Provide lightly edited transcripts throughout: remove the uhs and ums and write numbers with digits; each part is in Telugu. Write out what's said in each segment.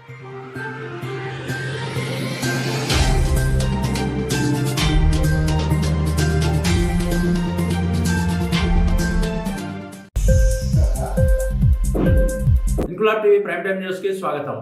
Inquilab TV prime time news కి స్వాగతం.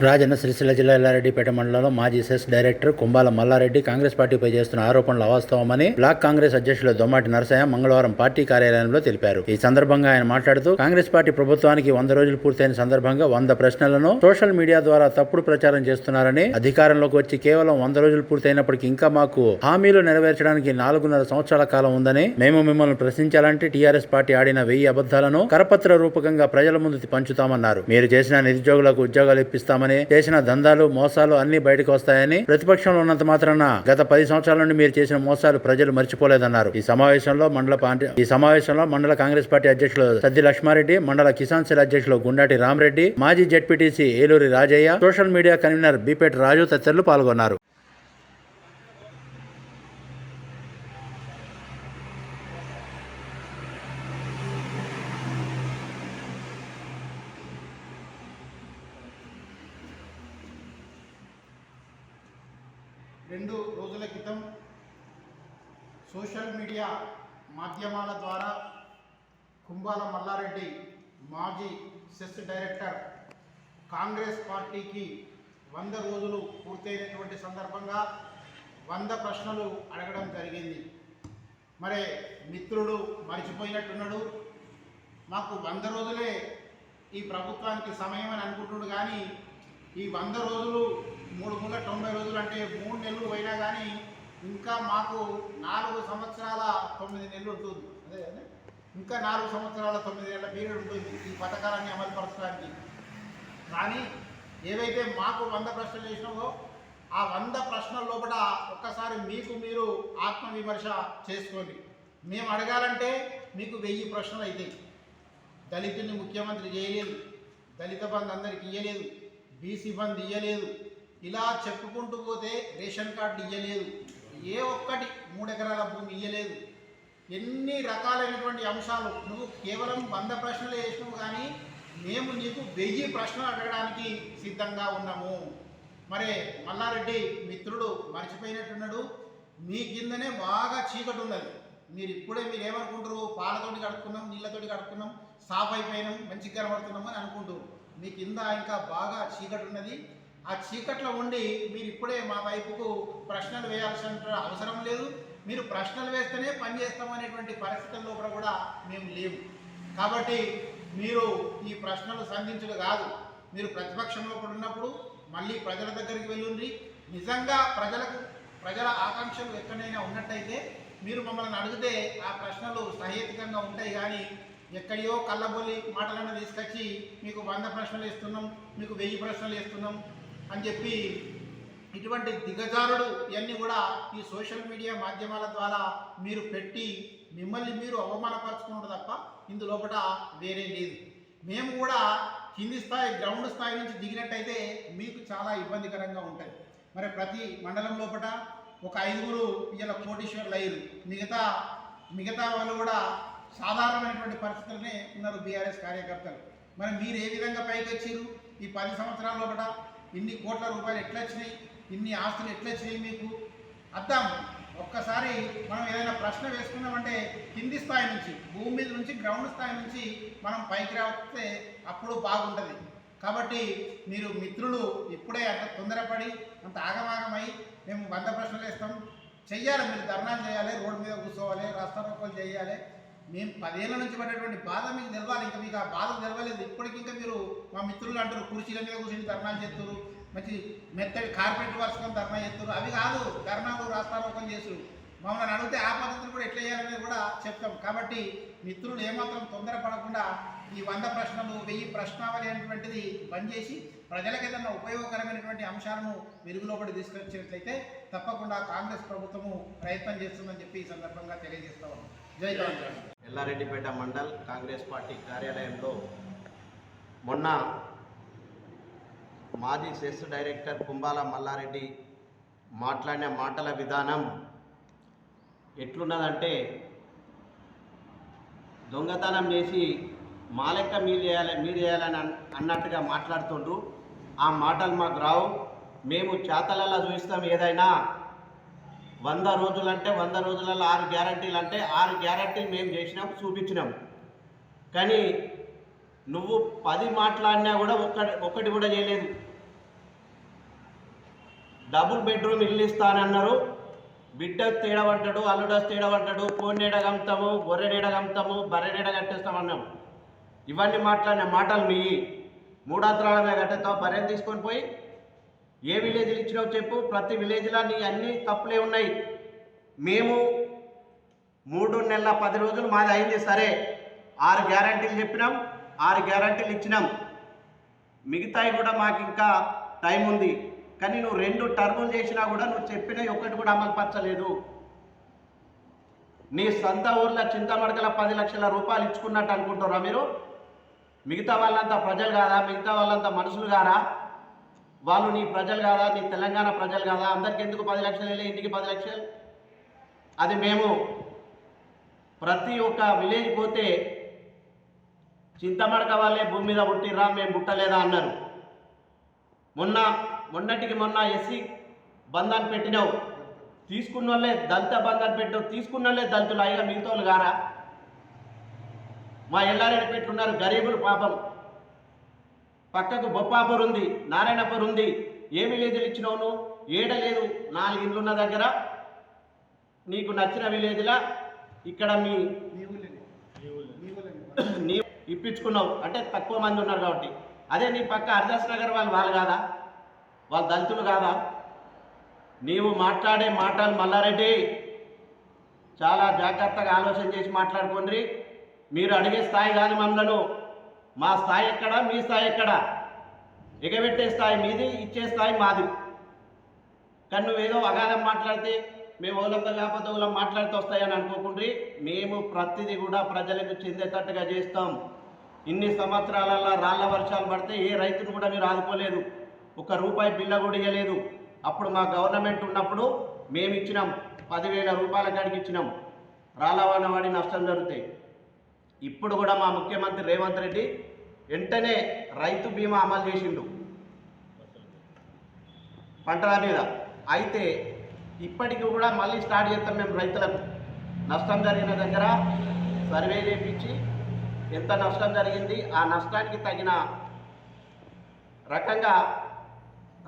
రాజన్న సిరిసిల్ల జిల్లా ఎల్లారెడ్డిపేట మండలంలో మాజీ సెస్ డైరెక్టర్ కుంబాల మల్లారెడ్డి కాంగ్రెస్ పార్టీపై చేస్తున్న ఆరోపణలు అవాస్తవమని బ్లాక్ కాంగ్రెస్ అధ్యక్షులు దొమ్మాటి నరసయ్య మంగళవారం పార్టీ కార్యాలయంలో తెలిపారు. ఈ సందర్భంగా ఆయన మాట్లాడుతూ కాంగ్రెస్ పార్టీ ప్రభుత్వానికి 100 రోజులు పూర్తయిన సందర్భంగా 100 ప్రశ్నలను సోషల్ మీడియా ద్వారా తప్పుడు ప్రచారం చేస్తున్నారని, అధికారంలోకి వచ్చి కేవలం 100 రోజులు పూర్తయినప్పటికీ ఇంకా మాకు హామీలు నెరవేర్చడానికి 4.5 సంవత్సరాల కాలం ఉందని, మేము మిమ్మల్ని ప్రశ్నించాలంటే టీఆర్ఎస్ పార్టీ ఆడిన 1000 అబద్ధాలను కరపత్ర రూపకంగా ప్రజల ముందు పంచుతామన్నారు. మీరు చేసిన నిరుద్యోగులకు ఉద్యోగాలు ఇప్పిస్తామని, చేసిన దందాలు మోసాలు అన్ని బయటకు వస్తాయని, ప్రతిపక్షంలో ఉన్నంత మాత్రాన గత 10 సంవత్సరాల నుండి మీరు చేసిన మోసాలు ప్రజలు మర్చిపోలేదన్నారు. ఈ సమావేశంలో మండల కాంగ్రెస్ పార్టీ అధ్యక్షులు సద్ది లక్ష్మారెడ్డి, మండల కిసాన్ సెల్ అధ్యక్షులు గుండాటి రామరెడ్డి, మాజీ ZPTC Eluri Rajaiah, social media convener Bipeti Raju తదితరులు పాల్గొన్నారు. రెండు రోజుల క్రితం సోషల్ మీడియా మాధ్యమాల ద్వారా కుంబాల మల్లారెడ్డి మాజీ సెస్ డైరెక్టర్ కాంగ్రెస్ పార్టీకి 100 రోజులు పూర్తయినటువంటి సందర్భంగా 100 ప్రశ్నలు అడగడం జరిగింది. మరి మిత్రుడు మర్చిపోయినట్టున్నాడు. మాకు 100 రోజులే ఈ ప్రభుత్వానికి సమయం అని అనుకుంటున్నాడు. కానీ ఈ 100 రోజులు 390 రోజులు అంటే 3 నెలలు పోయినా కానీ ఇంకా మాకు 4 సంవత్సరాల 9 నెలలు ఉంటుంది. అదే ఇంకా 4 సంవత్సరాల 9 నెలల పీరియడ్ ఉంటుంది ఈ పథకాలన్నీ అమలుపరచడానికి. కానీ ఏవైతే మాకు 100 ప్రశ్నలు చేసినామో ఆ 100 ప్రశ్నల లోపల ఒక్కసారి మీకు మీరు ఆత్మవిమర్శ చేసుకోండి. మేము అడగాలంటే మీకు 1000 ప్రశ్నలు అవుతాయి. దళితుని ముఖ్యమంత్రి చేయలేదు, దళిత బంధు అందరికి ఇయ్యలేదు, బీసీ బంధు ఇయ్యలేదు, ఇలా చెప్పుకుంటూ పోతే రేషన్ కార్డు ఇయ్యలేదు, ఏ ఒక్కటి 3 ఎకరాల భూమి ఇయ్యలేదు. ఎన్ని రకాలైనటువంటి అంశాలు నువ్వు కేవలం 100 ప్రశ్నలు వేసినావు. కానీ మేము నీకు 1000 ప్రశ్నలు అడగడానికి సిద్ధంగా ఉన్నాము. మరి మల్లారెడ్డి మిత్రుడు మర్చిపోయినట్టున్నాడు. మీ కిందనే బాగా చీకటి ఉన్నది. మీరు ఏమనుకుంటారు? పాలతోటి కడుక్కున్నాం, నీళ్ళతోటి కడుక్కున్నాం, సాఫ్ అయిపోయినాం, మంచిగా కనబడుతున్నాం అని అనుకుంటారు. మీ కింద ఇంకా బాగా చీకటి ఉన్నది. ఆ చీకట్లో ఉండి మీరు ఇప్పుడే మా వైపుకు ప్రశ్నలు వేయాల్సిన అవసరం లేదు. మీరు ప్రశ్నలు వేస్తేనే పని చేస్తామనేటువంటి పరిస్థితుల్లో కూడా మేము లేవు. కాబట్టి మీరు ఈ ప్రశ్నలు సంధించడం కాదు. మీరు ప్రతిపక్షంలో కూడా ఉన్నప్పుడు మళ్ళీ ప్రజల దగ్గరికి వెళ్ళండి. నిజంగా ప్రజల ఆకాంక్షలు ఎక్కడైనా ఉన్నట్టయితే మీరు మమ్మల్ని అడిగితే ఆ ప్రశ్నలు సహేతుకంగా ఉంటాయి. కానీ ఎక్కడియో కళ్ళబొల్లి మాటలను తీసుకొచ్చి మీకు 100 ప్రశ్నలు ఇస్తున్నాం, మీకు 1000 ప్రశ్నలు ఇస్తున్నాం అని చెప్పి ఇటువంటి దిగజారుడు ఇవన్నీ కూడా ఈ సోషల్ మీడియా మాధ్యమాల ద్వారా మీరు పెట్టి మిమ్మల్ని మీరు అవమానపరచుకున్నారు తప్ప ఇందులోపట వేరే లేదు. మేము కూడా కింది స్థాయి గ్రౌండ్ స్థాయి నుంచి దిగినట్టయితే మీకు చాలా ఇబ్బందికరంగా ఉంటుంది. మరి ప్రతి మండలం లోపల ఒక 5 ఇలా కోటీశ్వర్లు అయ్యారు. మిగతా వాళ్ళు కూడా సాధారణమైనటువంటి పరిస్థితులనే ఉన్నారు బీఆర్ఎస్ కార్యకర్తలు. మరి మీరు ఏ విధంగా పైకి వచ్చారు? ఈ 10 సంవత్సరాల లోపల ఇన్ని కోట్ల రూపాయలు ఎట్లా వచ్చినాయి, ఇన్ని ఆస్తులు ఎట్లా వచ్చినాయి మీకు అర్థం. ఒక్కసారి మనం ఏదైనా ప్రశ్న వేసుకున్నామంటే కింది స్థాయి నుంచి, భూమి మీద నుంచి, గ్రౌండ్ స్థాయి నుంచి మనం పైకి రాస్తే అప్పుడు బాగుంటుంది. కాబట్టి మీరు మిత్రులు ఇప్పుడే అంత తొందరపడి అంత ఆగమాగమై మేము 100 ప్రశ్నలు వేస్తాం చెయ్యాలి, మీరు ధర్నాలు చేయాలి, రోడ్డు మీద కూర్చోవాలి, రాస్తారోకోలు చేయాలి. మేము 10 ఏళ్ళ నుంచి పడేటువంటి బాధ మీకు తెలవాలి. ఇంకా మీకు ఆ బాధ తెలవలేదు. ఇప్పటికి ఇంకా మీరు మా మిత్రులు అంటారు కుర్చీల మీద కూర్చొని ధర్నాలు చేస్తారు, మంచి మెత్తడి కార్పెట్ వర్షం ధర్నా చేస్తారు. అవి కాదు ధర్నాలు రాస్తారోకం చేస్తారు. మమ్మల్ని అడిగితే ఆ పద్ధతులు కూడా ఎట్లా చేయాలనేది కూడా చెప్తాం. కాబట్టి మిత్రులు ఏమాత్రం తొందరపడకుండా ఈ 100 ప్రశ్నలు 1000 ప్రశ్నావళి అనేటువంటిది బంద్ చేసి ప్రజలకు ఏదైనా ఉపయోగకరమైనటువంటి అంశాలను వెలుగులోపడి తీసుకొచ్చినట్లయితే తప్పకుండా కాంగ్రెస్ ప్రభుత్వము ప్రయత్నం చేస్తుందని చెప్పి ఈ సందర్భంగా తెలియజేస్తా ఉన్నాం. జై కాంగ్రెస్. ఎల్లారెడ్డిపేట మండల్ కాంగ్రెస్ పార్టీ కార్యాలయంలో మొన్న మాజీ సెస్ డైరెక్టర్ కుంబాల మల్లారెడ్డి మాట్లాడిన మాటల విధానం ఎట్లున్నదంటే దొంగతనం చేసి మా లెక్క మీరు చేయాలని అన్నట్టుగా మాట్లాడుతుండ్రు. ఆ మాటలు మాకు రావు. మేము చేతలలో చూపిస్తాం. ఏదైనా 100 రోజులంటే 100 రోజులలో 6 గ్యారంటీలు అంటే 6 గ్యారంటీలు మేము చేసినాం, చూపించినాం. కానీ నువ్వు 10 మాట్లాడినా కూడా ఒక్కటి కూడా చేయలేదు. డబుల్ బెడ్రూమ్ ఇల్లు ఇస్తానన్నారు. బిడ్డ తేడవంటాడు, అల్లుడ తేడవంటాడు, కోడి నీడ గమ్ముతాము, గొర్రె నీడ గమ్ముతాము, బర్రె నీడ కట్టేస్తామన్నాం. ఇవన్నీ మాట్లాడిన మాటలు మీ 3 అంతరాల మీద కట్టేస్తావు. బర్రెని తీసుకొని పోయి ఏ విలేజ్లు ఇచ్చినావు చెప్పు. ప్రతి విలేజ్లో నీ అన్ని తప్పులే ఉన్నాయి. మేము 3 నెలల 10 రోజులు మాది అయింది. సరే, 6 గ్యారంటీలు చెప్పినాం, 6 గ్యారంటీలు ఇచ్చినాం. మిగతాయి కూడా మాకు ఇంకా టైం ఉంది. కానీ నువ్వు 2 టర్ములు చేసినా కూడా నువ్వు చెప్పినవి ఒక్కటి కూడా అమలు పరచలేదు. నీ సొంత ఊర్లో చింతమడకల 10 లక్షల రూపాయలు ఇచ్చుకున్నట్టు అనుకుంటారా మీరు? మిగతా వాళ్ళంతా ప్రజలు కాదా? మిగతా వాళ్ళంతా మనుషులు కాదా? వాళ్ళు నీ ప్రజలు కాదా? నీ తెలంగాణ ప్రజలు కాదా? అందరికి ఎందుకు 10 లక్షలు వెళ్ళి ఇంటికి 10 లక్షలు? అది మేము ప్రతి ఒక్క విలేజ్ పోతే చింతమడక వాళ్ళే భూమి మీద పుట్టిర్రా, మేము పుట్టలేదా అన్నారు. మొన్నటికి మొన్న ఎస్సీ బంధాన్ని పెట్టినావు. తీసుకున్న వాళ్ళే దళిత బంధాన్ని పెట్టావు. తీసుకున్న వాళ్ళే దళితులు, అయినా మిగతా వాళ్ళు గారా? మా ఎల్లారెడ్డి పెట్టున్నారు గరీబులు పాపం. పక్కకు బొప్పాపూర్ ఉంది, నారాయణపూర్ ఉంది. ఏ విలేజ్లు ఇచ్చినావు నువ్వు? ఏడలేదు. 4 ఇండ్లు ఉన్న దగ్గర నీకు నచ్చిన విలేజ్లా ఇక్కడ నీ ఇప్పించుకున్నావు. అంటే తక్కువ మంది ఉన్నారు కాబట్టి. అదే నీ పక్క హరిదాస్ నగర్ వాళ్ళు కాదా? వాళ్ళు దళితులు కాదా? నీవు మాట్లాడే మాటలు మల్లారెడ్డి చాలా జాగ్రత్తగా ఆలోచన చేసి మాట్లాడుకోండి. మీరు అడిగే స్థాయి కాదు మమ్మలను. మా స్థాయి ఎక్కడ, మీ స్థాయి ఎక్కడ? ఎగబెట్టే స్థాయి మీది, ఇచ్చే స్థాయి మాది. కానీ నువ్వేదో అగాధం మాట్లాడితే మేము ఓలంతా కాకపోతే ఓలం మాట్లాడితే వస్తాయని అనుకోకుండ్రి. మేము ప్రతిదీ కూడా ప్రజలకు చెందేటట్టుగా చేస్తాం. ఇన్ని సంవత్సరాలలో రాళ్ల వర్షాలు పడితే ఏ రైతును కూడా మీరు ఆదుకోలేదు. 1 రూపాయి బిల్ల కూడా ఇవ్వలేదు. అప్పుడు మా గవర్నమెంట్ ఉన్నప్పుడు మేము ఇచ్చినాం, 10,000 రూపాయల కాడికి ఇచ్చినాం. రాళ్ళవాన వాడి నష్టం జరుగుతాయి. ఇప్పుడు కూడా మా ముఖ్యమంత్రి రేవంత్ రెడ్డి వెంటనే రైతు బీమా అమలు చేసిండు పంటల మీద. అయితే ఇప్పటికి కూడా మళ్ళీ స్టార్ట్ చేస్తాం. మేము రైతులకు నష్టం జరిగిన దగ్గర సర్వే చేయించి ఎంత నష్టం జరిగింది, ఆ నష్టానికి తగిన రకంగా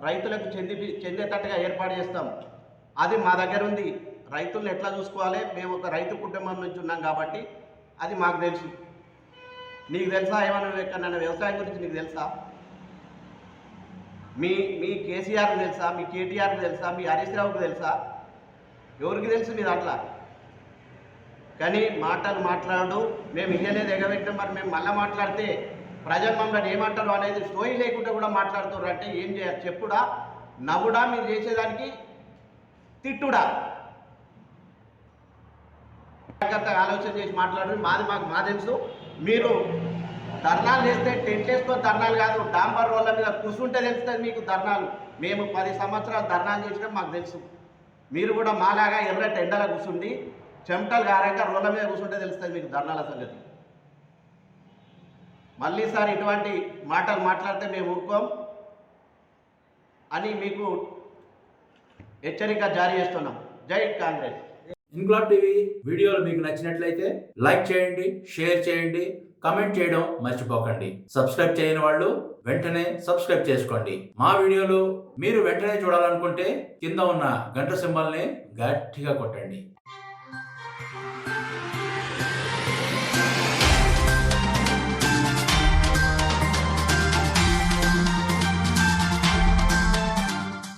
రైతులకు చెందేటట్టుగా ఏర్పాటు చేస్తాం. అది మా దగ్గర ఉంది. రైతులను ఎట్లా చూసుకోవాలి, మేము ఒక రైతు కుటుంబం నుంచి ఉన్నాం కాబట్టి అది మాకు తెలుసు. నీకు తెలుసా? ఏమన్నా ఎక్కడన్నా వ్యవసాయం గురించి నీకు తెలుసా? మీ కేసీఆర్కి తెలుసా? మీ కేటీఆర్కి తెలుసా? మీ హరీష్ రావుకి తెలుసా? ఎవరికి తెలుసు మీ దాంట్లో? కానీ మాటలు మాట్లాడు. మేము ఇయ్యలేదు, ఎగబెట్టాం, మరి మేము మళ్ళీ మాట్లాడితే ప్రజలు మమ్మల్ని ఏమంటారు అనేది సోయి లేకుండా కూడా మాట్లాడుతున్నారు. అంటే ఏం చేయాలి చెప్పుడా? నవ్వుడా? మీరు చేసేదానికి తిట్టుడా? జాగ్రత్తగా ఆలోచన చేసి మాట్లాడు. మాకు తెలుసు. మీరు ధర్నాలు చేస్తే టెంట్ వేసుకొని ధర్నాలు కాదు, డాంబర్ రోడ్ల మీద కూర్చుంటే తెలుస్తుంది మీకు ధర్నాలు. మేము 10 సంవత్సరాలు ధర్నాలు చేసినా మాకు తెలుసు. మీరు కూడా మాలాగా ఎర్రటి ఎండల కూర్చుండి చెమటలు గారంగా రోడ్ల మీద కూర్చుంటే తెలుస్తుంది మీకు ధర్నాల సంగతి. మళ్ళీసారి ఇటువంటి మాటలు మాట్లాడితే మేము ఊరుకోం అని మీకు హెచ్చరిక జారీ చేస్తున్నాం. జై కాంగ్రెస్. ఇన్క్లాబ్ టీవీ వీడియోలు మీకు నచ్చినట్లయితే లైక్ చేయండి, షేర్ చేయండి, కమెంట్ చేయడం మర్చిపోకండి. సబ్స్క్రైబ్ చేయని వాళ్ళు వెంటనే సబ్స్క్రైబ్ చేసుకోండి. మా వీడియోలు మీరు వెంటనే చూడాలనుకుంటే కింద ఉన్న గంట సింబల్ని గట్టిగా కొట్టండి.